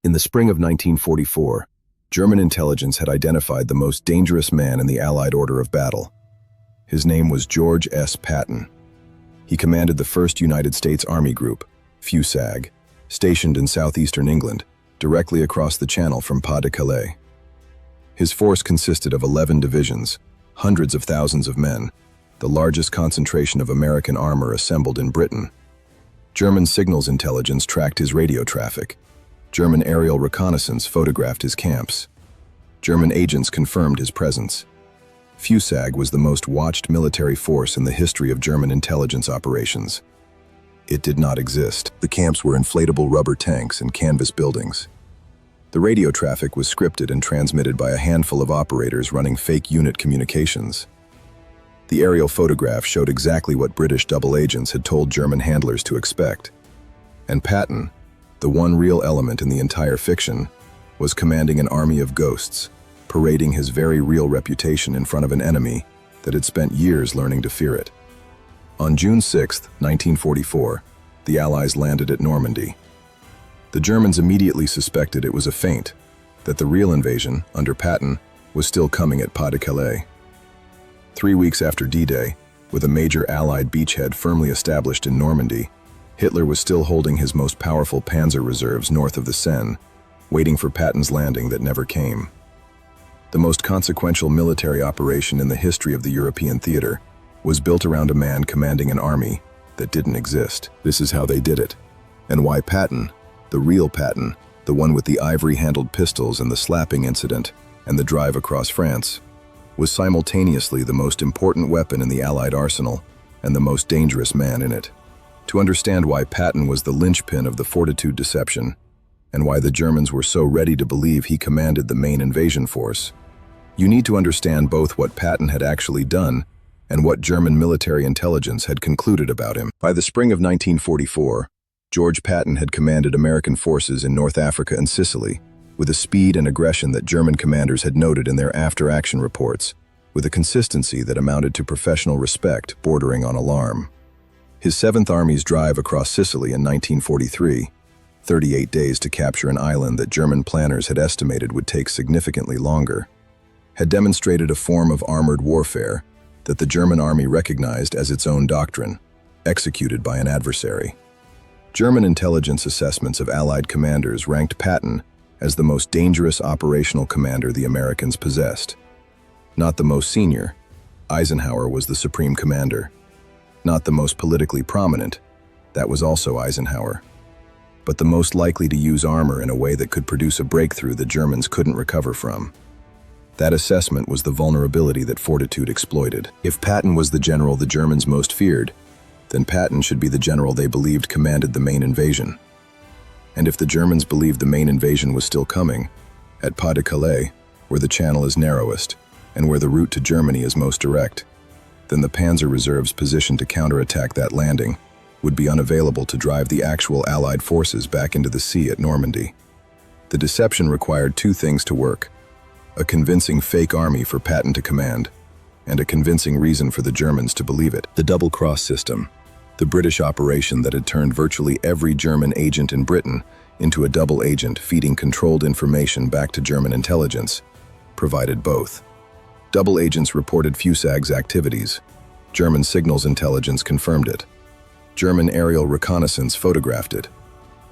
In the spring of 1944, German intelligence had identified the most dangerous man in the Allied order of battle. His name was George S. Patton. He commanded the 1st United States Army Group, FUSAG, stationed in southeastern England, directly across the Channel from Pas-de-Calais. His force consisted of 11 divisions, hundreds of thousands of men, the largest concentration of American armor assembled in Britain. German signals intelligence tracked his radio traffic. German aerial reconnaissance photographed his camps. German agents confirmed his presence. FUSAG was the most watched military force in the history of German intelligence operations. It did not exist. The camps were inflatable rubber tanks and canvas buildings. The radio traffic was scripted and transmitted by a handful of operators running fake unit communications. The aerial photograph showed exactly what British double agents had told German handlers to expect. And Patton, the one real element in the entire fiction, was commanding an army of ghosts, parading his very real reputation in front of an enemy that had spent years learning to fear it. On June 6, 1944, the Allies landed at Normandy. The Germans immediately suspected it was a feint, that the real invasion, under Patton, was still coming at Pas-de-Calais. 3 weeks after D-Day, with a major Allied beachhead firmly established in Normandy, Hitler was still holding his most powerful panzer reserves north of the Seine, waiting for Patton's landing that never came. The most consequential military operation in the history of the European theater was built around a man commanding an army that didn't exist. This is how they did it, and why Patton, the real Patton, the one with the ivory-handled pistols and the slapping incident and the drive across France, was simultaneously the most important weapon in the Allied arsenal and the most dangerous man in it. To understand why Patton was the linchpin of the Fortitude deception, and why the Germans were so ready to believe he commanded the main invasion force, you need to understand both what Patton had actually done and what German military intelligence had concluded about him. By the spring of 1944, George Patton had commanded American forces in North Africa and Sicily, with a speed and aggression that German commanders had noted in their after-action reports, with a consistency that amounted to professional respect bordering on alarm. His 7th Army's drive across Sicily in 1943, 38 days to capture an island that German planners had estimated would take significantly longer, had demonstrated a form of armored warfare that the German army recognized as its own doctrine, executed by an adversary. German intelligence assessments of Allied commanders ranked Patton as the most dangerous operational commander the Americans possessed. Not the most senior, Eisenhower was the supreme commander. Not the most politically prominent, that was also Eisenhower. But the most likely to use armor in a way that could produce a breakthrough the Germans couldn't recover from. That assessment was the vulnerability that Fortitude exploited. If Patton was the general the Germans most feared, then Patton should be the general they believed commanded the main invasion. And if the Germans believed the main invasion was still coming, at Pas-de-Calais, where the channel is narrowest and where the route to Germany is most direct, then the panzer reserves positioned to counterattack that landing would be unavailable to drive the actual Allied forces back into the sea at Normandy. The deception required 2 things to work: a convincing fake army for Patton to command, and a convincing reason for the Germans to believe it. The double-cross system, the British operation that had turned virtually every German agent in Britain into a double agent feeding controlled information back to German intelligence, provided both. Double agents reported FUSAG's activities. German signals intelligence confirmed it. German aerial reconnaissance photographed it.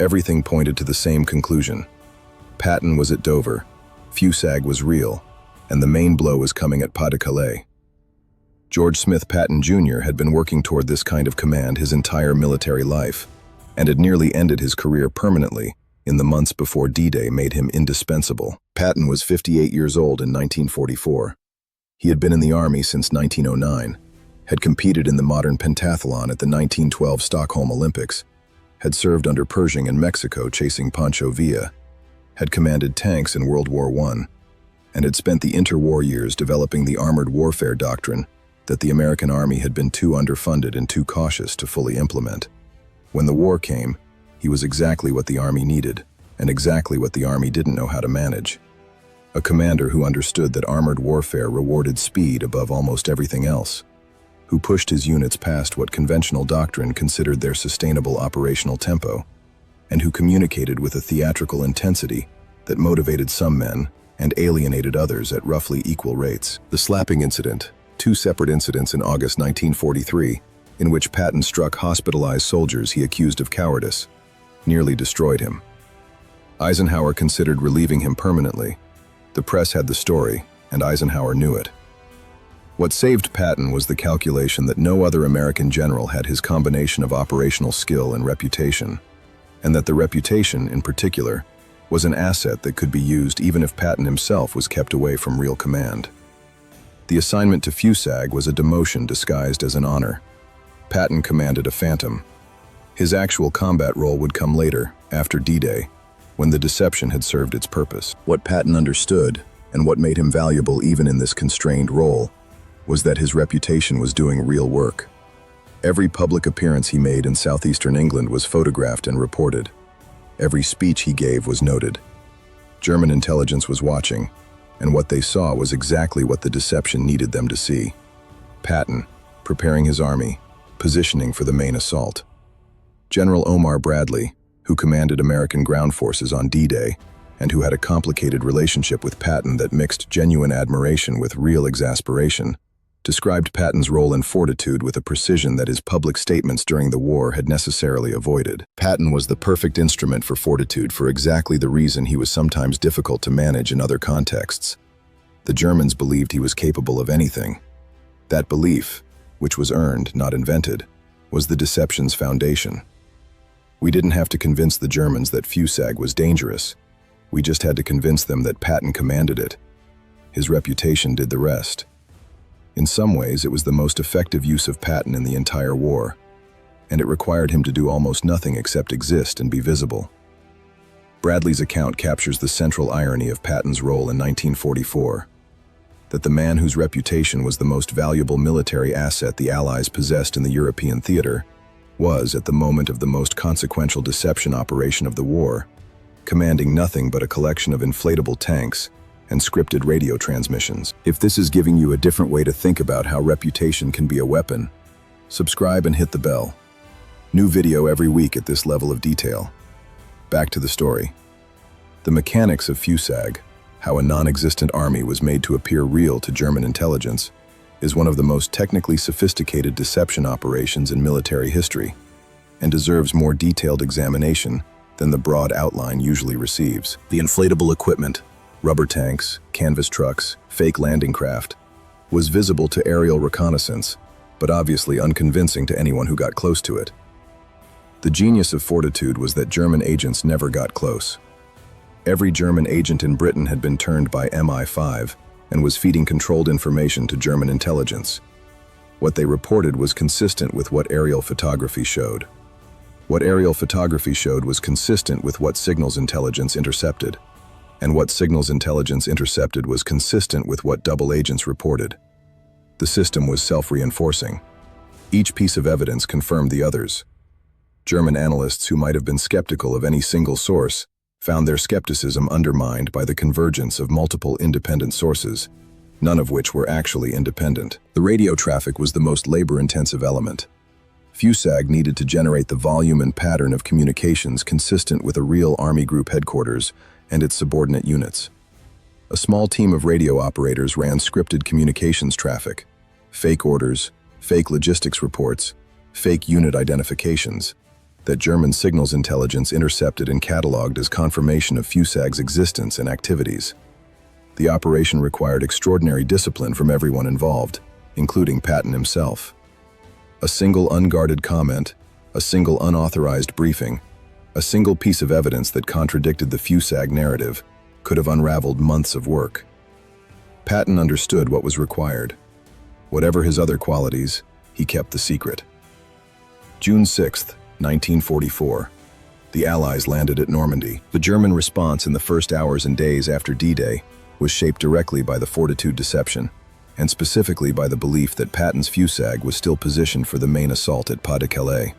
Everything pointed to the same conclusion. Patton was at Dover, FUSAG was real, and the main blow was coming at Pas-de-Calais. George Smith Patton Jr. had been working toward this kind of command his entire military life, and had nearly ended his career permanently in the months before D-Day made him indispensable. Patton was 58 years old in 1944. He had been in the Army since 1909, had competed in the modern pentathlon at the 1912 Stockholm Olympics, had served under Pershing in Mexico chasing Pancho Villa, had commanded tanks in World War I, and had spent the interwar years developing the armored warfare doctrine that the American Army had been too underfunded and too cautious to fully implement. When the war came, he was exactly what the Army needed, and exactly what the Army didn't know how to manage. A commander who understood that armored warfare rewarded speed above almost everything else, who pushed his units past what conventional doctrine considered their sustainable operational tempo, and who communicated with a theatrical intensity that motivated some men and alienated others at roughly equal rates. The slapping incident, two separate incidents in August 1943, in which Patton struck hospitalized soldiers he accused of cowardice, nearly destroyed him. Eisenhower considered relieving him permanently. The press had the story, and Eisenhower knew it. What saved Patton was the calculation that no other American general had his combination of operational skill and reputation, and that the reputation, in particular, was an asset that could be used even if Patton himself was kept away from real command. The assignment to FUSAG was a demotion disguised as an honor. Patton commanded a Phantom. His actual combat role would come later, after D-Day, when the deception had served its purpose. What Patton understood, and what made him valuable even in this constrained role, was that his reputation was doing real work. Every public appearance he made in southeastern England was photographed and reported. Every speech he gave was noted. German intelligence was watching, and what they saw was exactly what the deception needed them to see. Patton, preparing his army, positioning for the main assault. General Omar Bradley, who commanded American ground forces on D-Day, and who had a complicated relationship with Patton that mixed genuine admiration with real exasperation, described Patton's role in fortitude with a precision that his public statements during the war had necessarily avoided. Patton was the perfect instrument for fortitude for exactly the reason he was sometimes difficult to manage in other contexts. The Germans believed he was capable of anything. That belief, which was earned, not invented, was the deception's foundation. We didn't have to convince the Germans that FUSAG was dangerous. We just had to convince them that Patton commanded it. His reputation did the rest. In some ways, it was the most effective use of Patton in the entire war, and it required him to do almost nothing except exist and be visible. Bradley's account captures the central irony of Patton's role in 1944, that the man whose reputation was the most valuable military asset the Allies possessed in the European theater was, at the moment of the most consequential deception operation of the war, commanding nothing but a collection of inflatable tanks and scripted radio transmissions. If this is giving you a different way to think about how reputation can be a weapon, subscribe and hit the bell. New video every week at this level of detail. Back to the story. The mechanics of FUSAG, how a non-existent army was made to appear real to German intelligence, is one of the most technically sophisticated deception operations in military history, and deserves more detailed examination than the broad outline usually receives. The inflatable equipment, rubber tanks, canvas trucks, fake landing craft, was visible to aerial reconnaissance, but obviously unconvincing to anyone who got close to it. The genius of fortitude was that German agents never got close. Every German agent in Britain had been turned by MI5 and was feeding controlled information to German intelligence. What they reported was consistent with what aerial photography showed. What aerial photography showed was consistent with what signals intelligence intercepted. And what signals intelligence intercepted was consistent with what double agents reported. The system was self-reinforcing. Each piece of evidence confirmed the others. German analysts who might have been skeptical of any single source found their skepticism undermined by the convergence of multiple independent sources, none of which were actually independent. The radio traffic was the most labor-intensive element. FUSAG needed to generate the volume and pattern of communications consistent with a real Army Group headquarters and its subordinate units. A small team of radio operators ran scripted communications traffic, fake orders, fake logistics reports, fake unit identifications, that German signals intelligence intercepted and cataloged as confirmation of FUSAG's existence and activities. The operation required extraordinary discipline from everyone involved, including Patton himself. A single unguarded comment, a single unauthorized briefing, a single piece of evidence that contradicted the FUSAG narrative could have unraveled months of work. Patton understood what was required. Whatever his other qualities, he kept the secret. June 6, 1944. The Allies landed at Normandy. The German response in the first hours and days after D-Day was shaped directly by the fortitude deception, and specifically by the belief that Patton's FUSAG was still positioned for the main assault at Pas-de-Calais.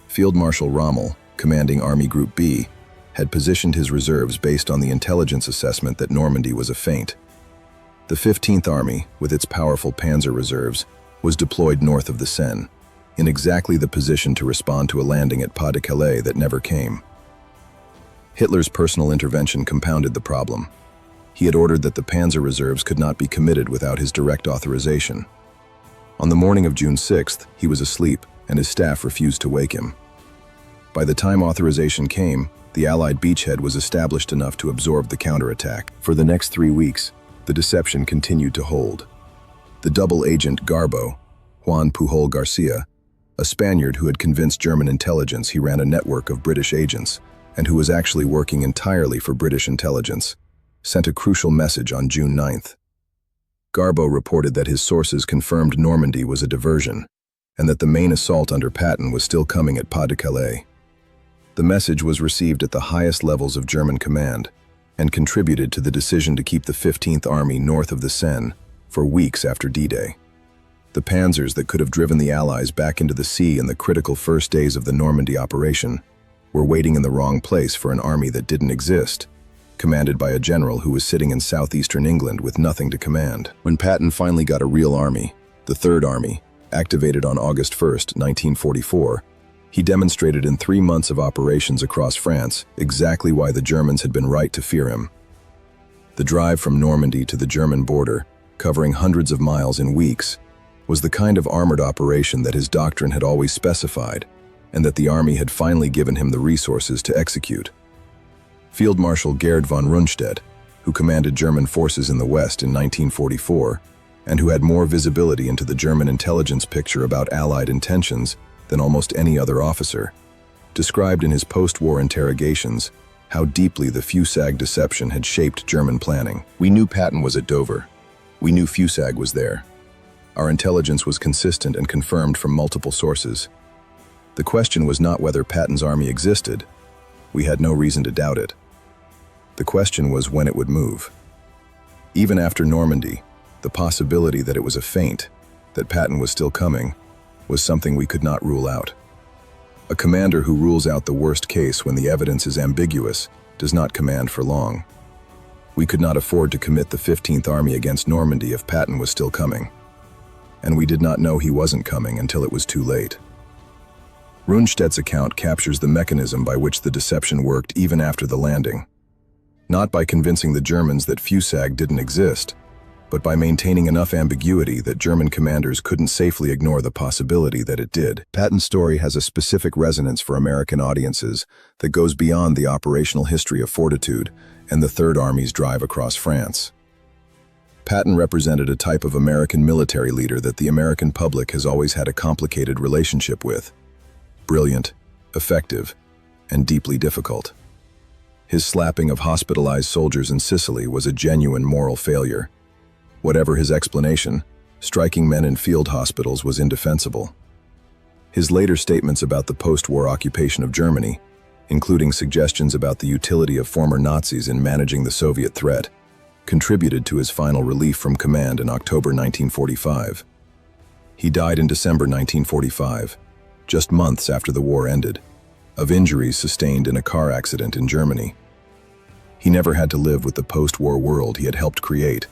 Field Marshal Rommel, commanding Army Group B, had positioned his reserves based on the intelligence assessment that Normandy was a feint. The 15th Army, with its powerful panzer reserves, was deployed north of the Seine. in exactly the position to respond to a landing at Pas de Calais that never came. Hitler's personal intervention compounded the problem. He had ordered that the Panzer reserves could not be committed without his direct authorization. On the morning of June 6th, he was asleep, and his staff refused to wake him. By the time authorization came, the Allied beachhead was established enough to absorb the counterattack. For the next 3 weeks, the deception continued to hold. The double agent Garbo, Juan Pujol Garcia, a Spaniard who had convinced German intelligence he ran a network of British agents and who was actually working entirely for British intelligence, sent a crucial message on June 9th. Garbo reported that his sources confirmed Normandy was a diversion and that the main assault under Patton was still coming at Pas de Calais. The message was received at the highest levels of German command and contributed to the decision to keep the 15th Army north of the Seine for weeks after D-Day. The panzers that could have driven the Allies back into the sea in the critical first days of the Normandy operation were waiting in the wrong place for an army that didn't exist, commanded by a general who was sitting in southeastern England with nothing to command. When Patton finally got a real army, the Third Army, activated on August 1st, 1944, he demonstrated in 3 months of operations across France exactly why the Germans had been right to fear him. The drive from Normandy to the German border, covering hundreds of miles in weeks, was the kind of armored operation that his doctrine had always specified, and that the army had finally given him the resources to execute. Field Marshal Gerd von Rundstedt, who commanded German forces in the West in 1944, and who had more visibility into the German intelligence picture about Allied intentions than almost any other officer, described in his post-war interrogations how deeply the FUSAG deception had shaped German planning. "We knew Patton was at Dover. We knew FUSAG was there. Our intelligence was consistent and confirmed from multiple sources. The question was not whether Patton's army existed. We had no reason to doubt it. The question was when it would move. Even after Normandy, the possibility that it was a feint, that Patton was still coming, was something we could not rule out. A commander who rules out the worst case when the evidence is ambiguous does not command for long. We could not afford to commit the 15th Army against Normandy if Patton was still coming. And we did not know he wasn't coming until it was too late." Rundstedt's account captures the mechanism by which the deception worked even after the landing. Not by convincing the Germans that FUSAG didn't exist, but by maintaining enough ambiguity that German commanders couldn't safely ignore the possibility that it did. Patton's story has a specific resonance for American audiences that goes beyond the operational history of fortitude and the Third Army's drive across France. Patton represented a type of American military leader that the American public has always had a complicated relationship with: brilliant, effective, and deeply difficult. His slapping of hospitalized soldiers in Sicily was a genuine moral failure. Whatever his explanation, striking men in field hospitals was indefensible. His later statements about the post-war occupation of Germany, including suggestions about the utility of former Nazis in managing the Soviet threat, contributed to his final relief from command in October 1945. He died in December 1945, just months after the war ended, of injuries sustained in a car accident in Germany. He never had to live with the post-war world he had helped create,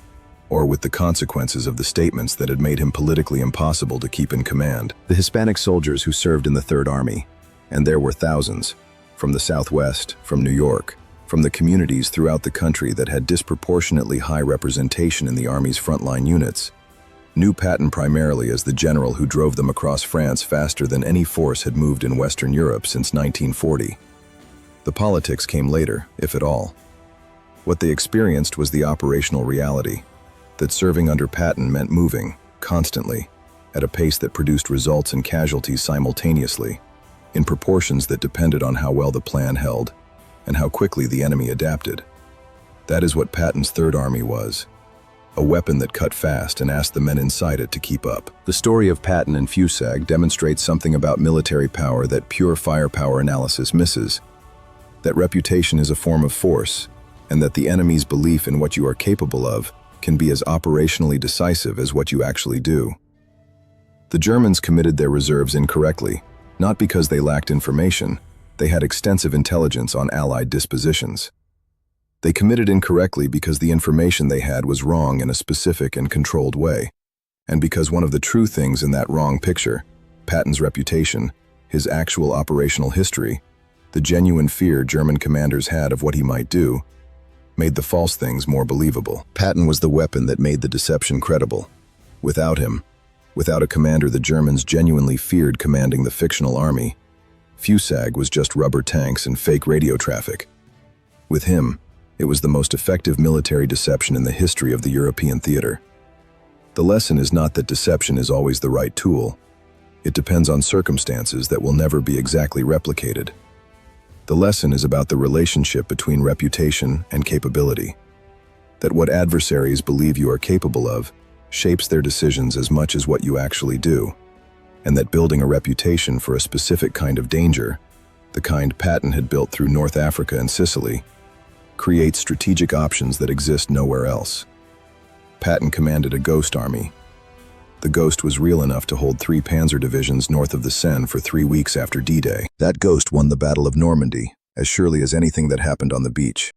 or with the consequences of the statements that had made him politically impossible to keep in command. The Hispanic soldiers who served in the Third Army, and there were thousands, from the Southwest, from New York, from the communities throughout the country that had disproportionately high representation in the Army's frontline units, knew Patton primarily as the general who drove them across France faster than any force had moved in Western Europe since 1940. The politics came later, if at all. What they experienced was the operational reality, that serving under Patton meant moving, constantly, at a pace that produced results and casualties simultaneously, in proportions that depended on how well the plan held, and how quickly the enemy adapted. That is what Patton's Third Army was. A weapon that cut fast and asked the men inside it to keep up. The story of Patton and FUSAG demonstrates something about military power that pure firepower analysis misses. That reputation is a form of force, and that the enemy's belief in what you are capable of can be as operationally decisive as what you actually do. The Germans committed their reserves incorrectly, not because they lacked information. They had extensive intelligence on Allied dispositions. They committed incorrectly because the information they had was wrong in a specific and controlled way, and because one of the true things in that wrong picture Patton's reputation, his actual operational history, the genuine fear German commanders had of what he might do, made the false things more believable. Patton was the weapon that made the deception credible. Without him, without a commander the Germans genuinely feared commanding the fictional army, FUSAG was just rubber tanks and fake radio traffic. With him, it was the most effective military deception in the history of the European theater. The lesson is not that deception is always the right tool. It depends on circumstances that will never be exactly replicated. The lesson is about the relationship between reputation and capability. That what adversaries believe you are capable of shapes their decisions as much as what you actually do, and that building a reputation for a specific kind of danger, the kind Patton had built through North Africa and Sicily, creates strategic options that exist nowhere else. Patton commanded a ghost army. The ghost was real enough to hold 3 panzer divisions north of the Seine for 3 weeks after D-Day. That ghost won the Battle of Normandy, as surely as anything that happened on the beach.